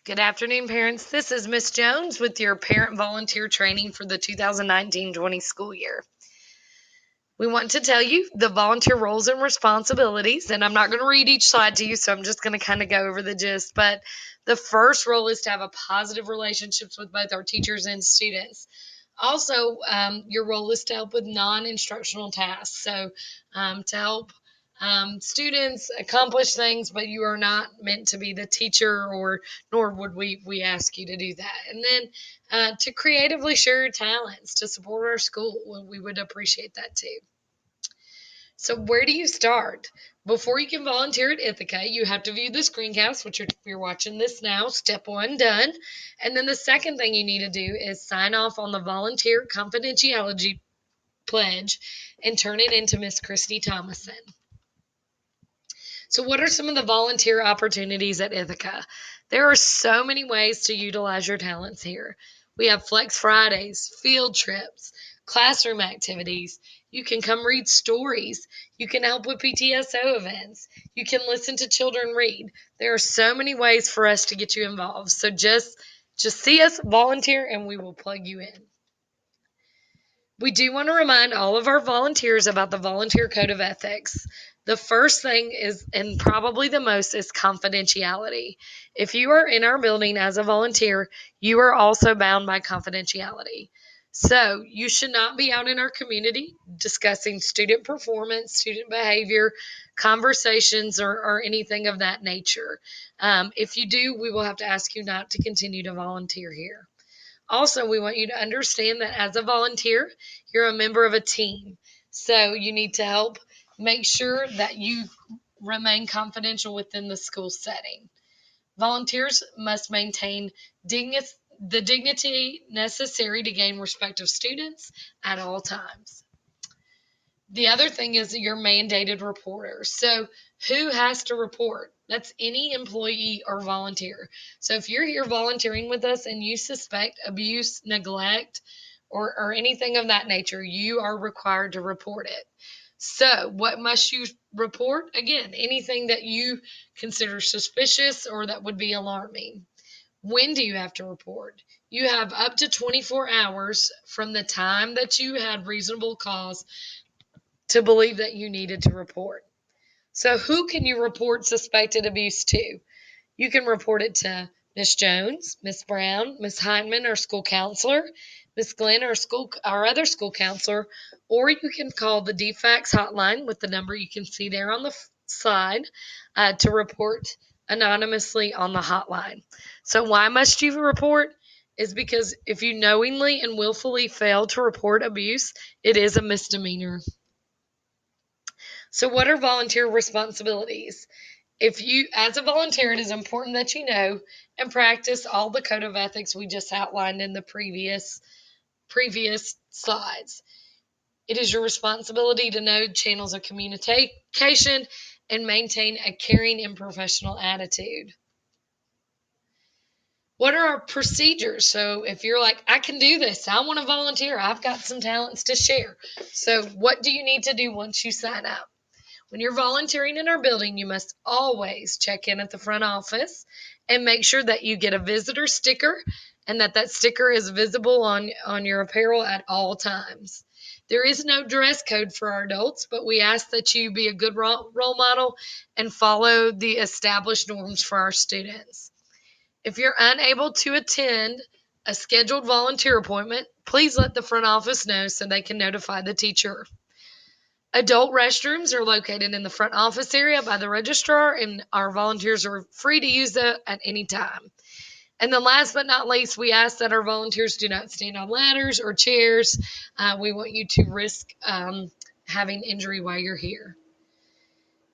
Good afternoon, parents. This is Miss Jones with your parent volunteer training for the 2019-20 school year. We want to tell you the volunteer roles and responsibilities, and I'm not going to read each slide to you, so I'm just going to kind of go over the gist. But the first role is to have a positive relationships with both our teachers and students. Also, your role is to help with non-instructional tasks. So, to help students accomplish things, but you are not meant to be the teacher, or nor would we ask you to do that. And then to creatively share your talents to support our school, we would appreciate that too. So where do you start? Before you can volunteer at Ithica, you have to view the screencast, which you're watching this now. Step one, done. And then the second thing you need to do is sign off on the volunteer confidentiality pledge and turn it into Miss Christy Thomason. So, what are some of the volunteer opportunities at Ithaca? There are so many ways to utilize your talents here. We have Flex Fridays, field trips, classroom activities. You can come read stories. You can help with PTSO events. You can listen to children read. There are so many ways for us to get you involved. So just see us, volunteer, and we will plug you in. We do want to remind all of our volunteers about the Volunteer Code of Ethics. The first thing is, and probably the most, is confidentiality. If you are in our building as a volunteer, you are also bound by confidentiality. So, you should not be out in our community discussing student performance, student behavior, conversations, or anything of that nature. If you do, we will have to ask you not to continue to volunteer here. Also, we want you to understand that as a volunteer, you're a member of a team. So you need to help make sure that you remain confidential within the school setting. Volunteers must maintain the dignity necessary to gain respect of students at all times. The other thing is your mandated reporter. So, who has to report? That's any employee or volunteer. So, if you're here volunteering with us and you suspect abuse, neglect, or anything of that nature, you are required to report it. So, what must you report? Again, anything that you consider suspicious or that would be alarming. When do you have to report? You have up to 24 hours from the time that you had reasonable cause to believe that you needed to report. So, who can you report suspected abuse to? You can report it to Miss Jones, Miss Brown, Miss Heinman, our school counselor, Miss Glenn, our other school counselor, or you can call the DFAX hotline with the number you can see there on the slide to report anonymously on the hotline. So, why must you report? Is because if you knowingly and willfully fail to report abuse, it is a misdemeanor. So, what are volunteer responsibilities? If you, as a volunteer, it is important that you know and practice all the code of ethics we just outlined in the previous slides. It is your responsibility to know channels of communication and maintain a caring and professional attitude. What are our procedures? So, if you're like, I can do this, I want to volunteer, I've got some talents to share. So, what do you need to do once you sign up? When you're volunteering in our building, you must always check in at the front office and make sure that you get a visitor sticker and that sticker is visible on your apparel at all times. There is no dress code for our adults, but we ask that you be a good role model and follow the established norms for our students. If you're unable to attend a scheduled volunteer appointment, please let the front office know so they can notify the teacher. Adult restrooms are located in the front office area by the registrar, and our volunteers are free to use that at any time. And then, last but not least, we ask that our volunteers do not stand on ladders or chairs. We want you to risk having injury while you're here.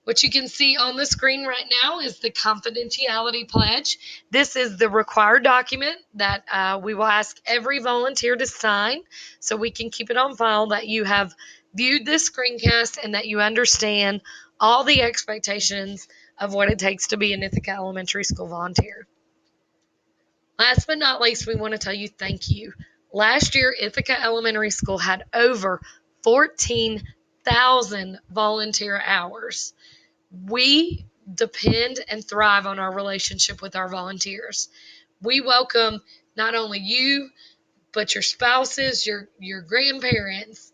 What you can see on the screen right now is the confidentiality pledge. This is the required document that we will ask every volunteer to sign so we can keep it on file that you have viewed this screencast and that you understand all the expectations of what it takes to be an Ithica Elementary School volunteer. Last but not least, we want to tell you thank you. Last year, Ithica Elementary School had over 14,000 volunteer hours. We depend and thrive on our relationship with our volunteers. We welcome not only you, but your spouses, your grandparents,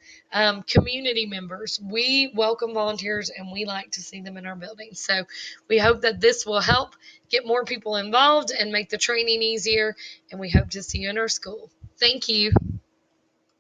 community members. We welcome volunteers and we like to see them in our building. So we hope that this will help get more people involved and make the training easier. And we hope to see you in our school. Thank you.